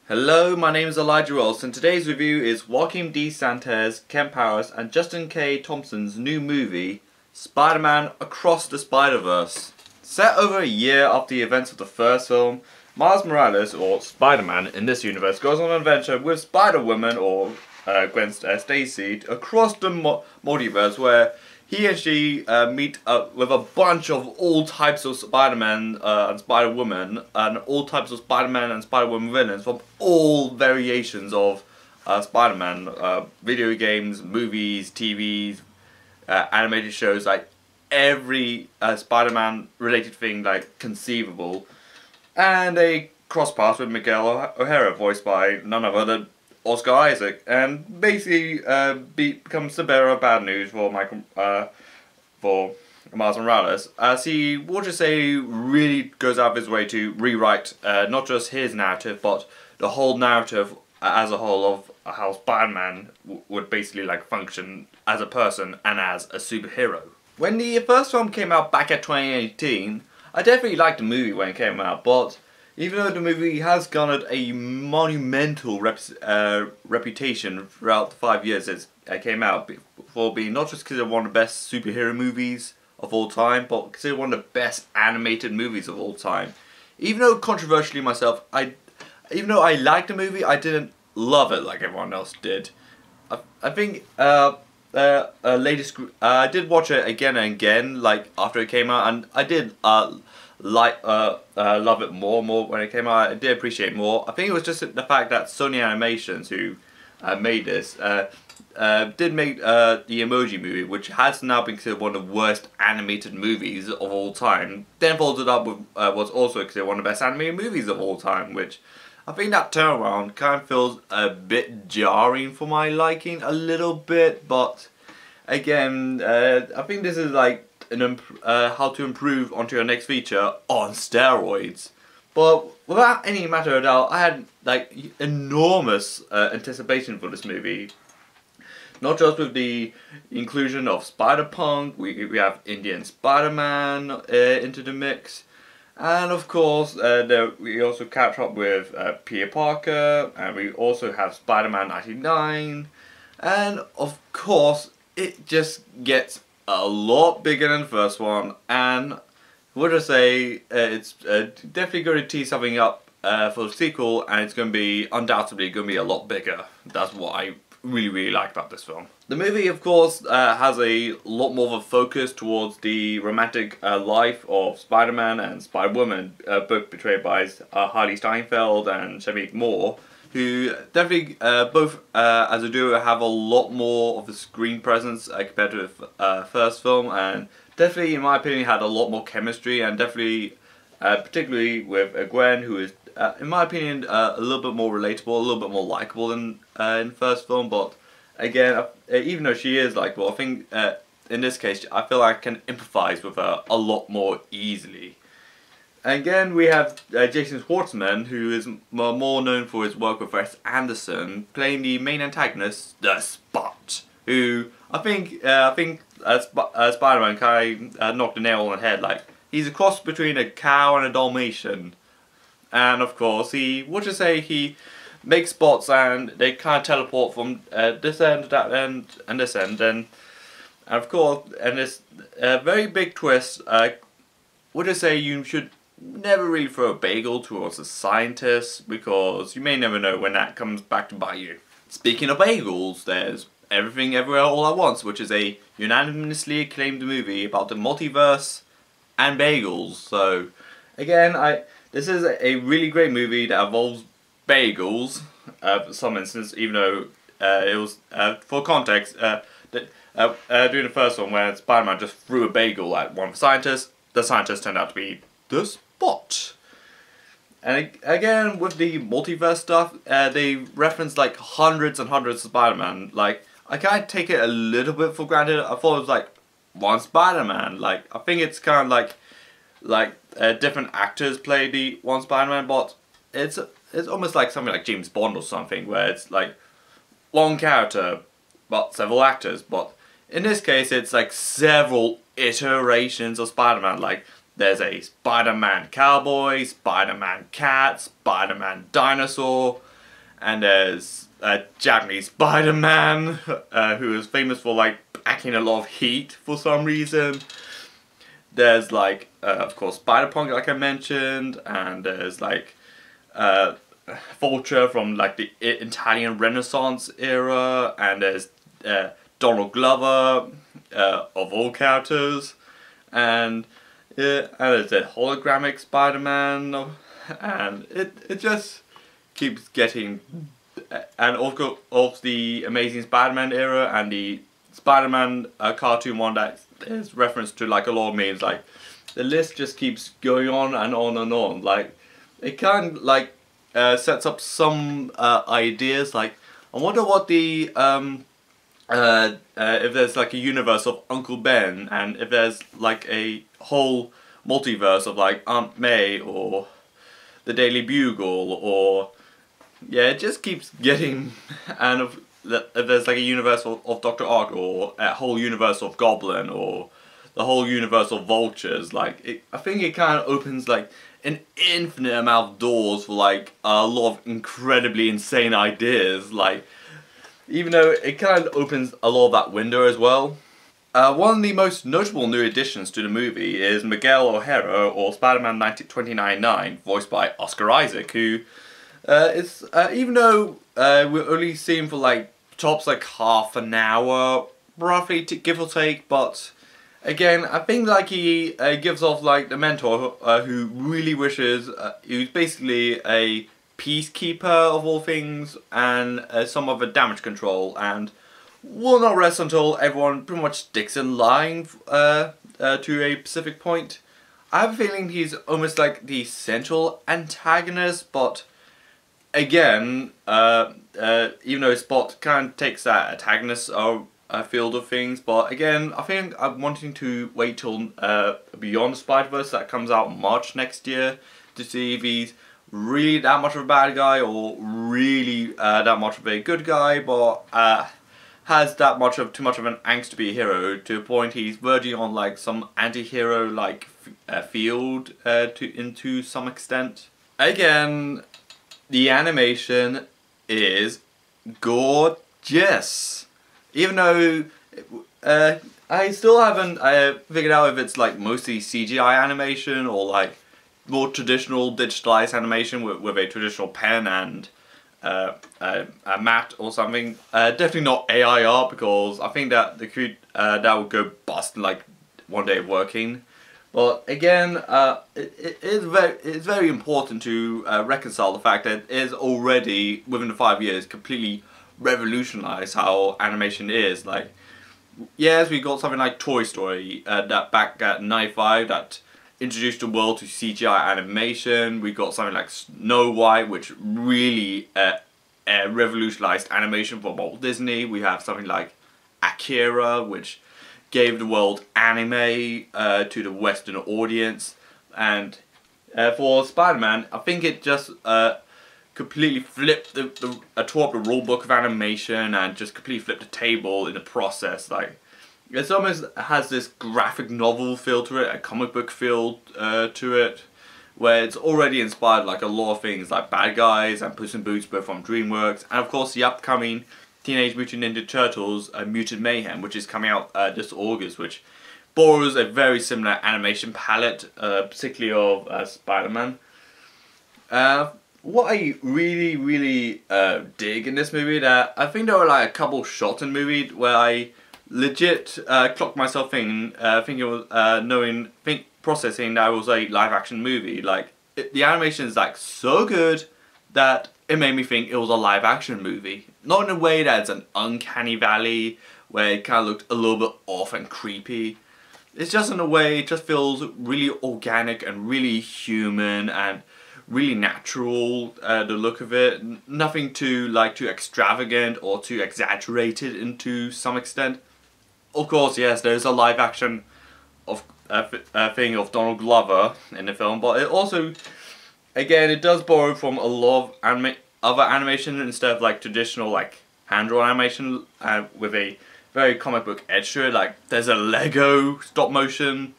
Hello, my name is Elijah Wells, and today's review is Joaquin D. Santos, Ken Powers, and Justin K. Thompson's new movie, Spider-Man Across the Spiderverse. Set over a year after the events of the first film, Miles Morales, or Spider-Man in this universe, goes on an adventure with Spider-Woman, or Gwen Stacy, across the multiverse, where he and she meet up with a bunch of all types of Spider-Man and Spider-Woman, and all types of Spider-Man and Spider-Woman villains from all variations of Spider-Man, video games, movies, TVs, animated shows, like every Spider-Man related thing like conceivable. And they cross paths with Miguel O'Hara, voiced by none other than Oscar Isaac, and basically becomes the bearer of bad news for Miles Morales, as he, we'll just say, really goes out of his way to rewrite not just his narrative, but the whole narrative as a whole of how Spider-Man would basically like function as a person and as a superhero. When the first film came out back at 2018, I definitely liked the movie when it came out, but even though the movie has garnered a monumental reputation throughout the 5 years it came out, for being not just considered one of the best superhero movies of all time, but considered one of the best animated movies of all time. Even though controversially myself, even though I liked the movie, I didn't love it like everyone else did. I think I did watch it again and again, like after it came out, and I did love it more and more when it came out. I did appreciate it more. I think it was just the fact that Sony Animations, who made this, did make the Emoji Movie, which has now been considered one of the worst animated movies of all time. Then followed up with what's also considered one of the best animated movies of all time, which I think that turnaround kind of feels a bit jarring for my liking, a little bit, but again, I think this is like how to improve onto your next feature on steroids. But without any matter of doubt, I had like enormous anticipation for this movie. Not just with the inclusion of Spider-Punk, we have Indian Spider-Man into the mix. And of course, we also catch up with Peter Parker, and we also have Spider-Man 99. And of course, it just gets a lot bigger than the first one, and we'll just say it's definitely going to tee something up for the sequel, and it's going to be undoubtedly going to be a lot bigger. That's what I really like about this film. The movie, of course, has a lot more of a focus towards the romantic life of Spider-Man and Spider-Woman, both portrayed by Harley Steinfeld and Shamik Moore, who definitely both as a duo have a lot more of a screen presence compared to the first film, and definitely in my opinion had a lot more chemistry, and definitely particularly with Gwen, who is in my opinion a little bit more relatable, a little bit more likable than in the first film. But again, even though she is likable, I think in this case I feel like I can empathize with her a lot more easily. Again, we have Jason Schwartzman, who is more known for his work with Wes Anderson, playing the main antagonist, the Spot, who I think Spider-Man kind of knocked the nail on the head. Like, he's a cross between a cow and a Dalmatian, and of course he makes spots, and they kind of teleport from this end to that end and this end, and of course, and this very big twist. Would I say you should never really throw a bagel towards a scientist, because you may never know when that comes back to bite you. Speaking of bagels, there's Everything Everywhere All at Once, which is a unanimously acclaimed movie about the multiverse and bagels. So again, this is a really great movie that involves bagels for some instance, even though it was, for context, during the first one where Spider-Man just threw a bagel at one of the scientists, turned out to be the Spot. And again, with the multiverse stuff, they reference like hundreds and hundreds of Spider-Man. Like, I kind of take it a little bit for granted. I thought it was like one Spider-Man. Like, I think it's kind of like different actors play the one Spider-Man, but it's almost like something like James Bond or something, where it's like one character but several actors. But in this case, it's like several iterations of Spider-Man. Like, there's a Spider-Man cowboy, Spider-Man cat, Spider-Man dinosaur, and there's Japanese Spider-Man, who is famous for like packing a lot of heat for some reason. There's like, of course, Spider-Punk, like I mentioned, and there's like Vulture from like the Italian Renaissance era, and there's Donald Glover, of all characters, and there's a hologramic Spider-Man, and it just keeps getting, and also of the Amazing Spider-Man era and the Spider-Man cartoon one that is referenced to like a lot of memes. Like the list just keeps going on and on and on. Like it kind of like sets up some ideas. Like I wonder what the if there's like a universe of Uncle Ben, and if there's like a whole multiverse of like Aunt May or the Daily Bugle, or yeah, it just keeps getting, and if there's like a universe of Dr. Ock, or a whole universe of Goblin, or the whole universe of Vultures, like I think it kind of opens like an infinite amount of doors for like a lot of incredibly insane ideas. Like even though it kind of opens a lot of that window as well. One of the most notable new additions to the movie is Miguel O'Hara, or Spider-Man 2099, voiced by Oscar Isaac, who is, even though we're only seeing for like tops like half an hour, roughly, to give or take, but again, I think like he gives off like the mentor who really wishes, who's basically a peacekeeper of all things, and some of a damage control, and will not rest until everyone pretty much sticks in line to a specific point. I have a feeling he's almost like the central antagonist, but again, even though Spot kind of takes that antagonist field of things, but again, I think I'm wanting to wait till Beyond Spiderverse that comes out March next year to see if he's really that much of a bad guy, or really that much of a good guy, but has that much of too much of an angst to be a hero, to a point he's verging on like some anti-hero like field into some extent. Again, the animation is gorgeous, even though I still haven't figured out if it's like mostly CGI animation or like more traditional digitalized animation with a traditional pen and a matte or something. Definitely not AI art, because I think that that would go bust in like one day of working. But again, it's very important to reconcile the fact that it is already, within the 5 years, completely revolutionized how animation is. Like, yes, we got something like Toy Story that back at '95 that introduced the world to CGI animation. We got something like Snow White, which really revolutionized animation for Walt Disney. We have something like Akira, which gave the world anime to the Western audience. And for Spider-Man, I think it just completely flipped tore up the rule book of animation, and just completely flipped the table in the process. Like, it almost has this graphic novel feel to it, a comic book feel to it, where it's already inspired like a lot of things like Bad Guys and Puss in Boots, both from DreamWorks, and of course the upcoming Teenage Mutant Ninja Turtles Mutant Mayhem, which is coming out this August, which borrows a very similar animation palette, particularly of Spider-Man. What I really dig in this movie, that I think there were like a couple shots in the movie where I legit clocked myself thinking processing that it was a live action movie. Like, the animation is like so good that it made me think it was a live action movie. Not in a way that it's an uncanny valley where it kind of looked a little bit off and creepy. It's just in a way it just feels really organic and really human and really natural, the look of it. Nothing too extravagant or too exaggerated into some extent. Of course, yes, there's a live action of thing of Donald Glover in the film, but it also, again, it does borrow from a lot of other animation instead of like traditional like hand-drawn animation with a very comic book edge to it. Like, there's a Lego stop motion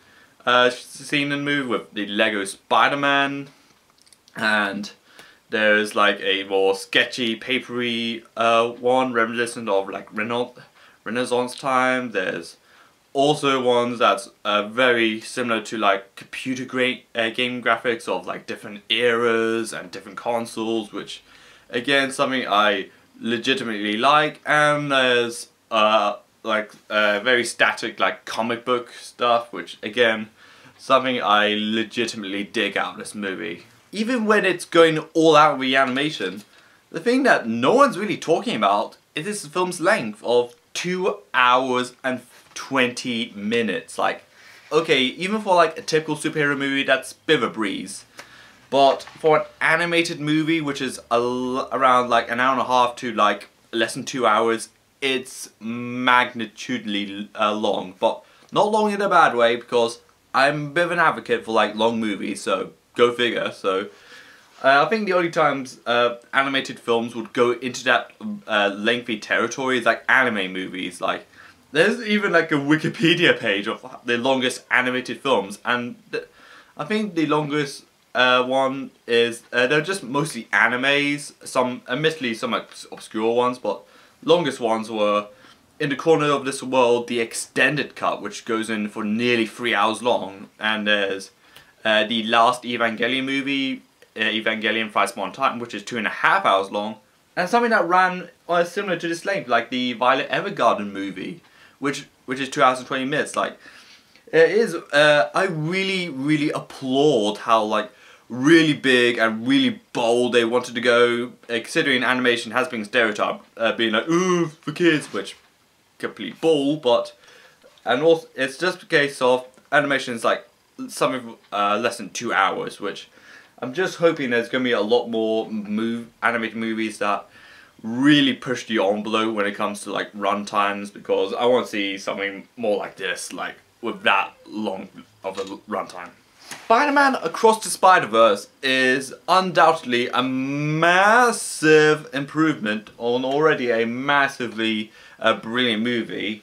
scene in the movie with the Lego Spider-Man, and There's like a more sketchy, papery one, reminiscent of like Renaissance time. There's also ones that's very similar to like computer game graphics of like different eras and different consoles, which again something I legitimately like. And there's very static like comic book stuff, which again something I legitimately dig out of this movie. Even when it's going all out with the animation, the thing that no one's really talking about is this film's length of 2 hours and 20 minutes. Like, okay, even for like a typical superhero movie, that's a bit of a breeze. But for an animated movie, which is around like an hour and a half to like less than 2 hours, it's magnitudely long. But not long in a bad way, because I'm a bit of an advocate for like long movies, so go figure. So I think the only times animated films would go into that lengthy territory is like anime movies. Like, there's even like a Wikipedia page of the longest animated films, and I think the longest one is, they're just mostly animes, some, admittedly some obscure ones, but longest ones were In the Corner of This World, the extended cut, which goes in for nearly 3 hours long, and there's the last Evangelion movie, Evangelion Fights More on Time, which is 2.5 hours long, and something that ran similar to this length, like the Violet Evergarden movie, which is 2 hours and 20 minutes. Like, it is, I really applaud how like really big and really bold they wanted to go, considering animation has been stereotyped, being like, ooh, for kids, which complete bull. But, and also it's just a case of animation is like something less than 2 hours, which I'm just hoping there's going to be a lot more animated movies that really push the envelope when it comes to like run times, because I want to see something more like this, like with that long of a runtime. Spider-Man Across the Spiderverse is undoubtedly a massive improvement on already a massively brilliant movie.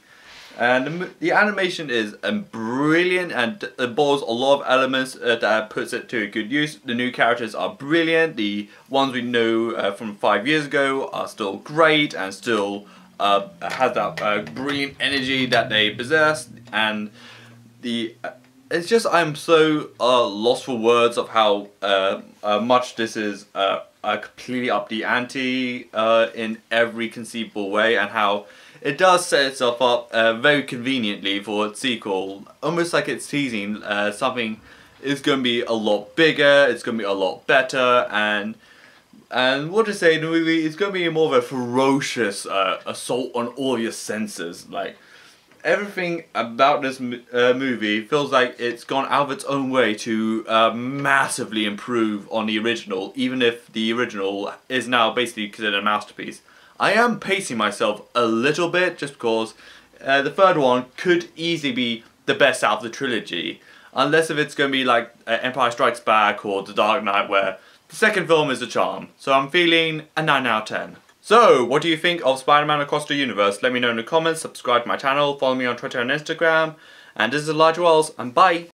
And the animation is brilliant, and it borrows a lot of elements that puts it to a good use. The new characters are brilliant. The ones we know from 5 years ago are still great and still has that brilliant energy that they possess. And it's just, I'm so lost for words of how much this is completely up the ante in every conceivable way, and how it does set itself up very conveniently for its sequel, almost like it's teasing something is going to be a lot bigger, it's going to be a lot better, and what to say, the movie is going to be more of a ferocious assault on all your senses. Like, everything about this movie feels like it's gone out of its own way to massively improve on the original, even if the original is now basically considered a masterpiece. I am pacing myself a little bit, just because the third one could easily be the best out of the trilogy, unless if it's going to be like Empire Strikes Back or The Dark Knight, where the second film is a charm. So I'm feeling a 9 out of 10. So, what do you think of Spider-Man Across the Universe? Let me know in the comments, subscribe to my channel, follow me on Twitter and Instagram, and this is Elijah Wells, and bye!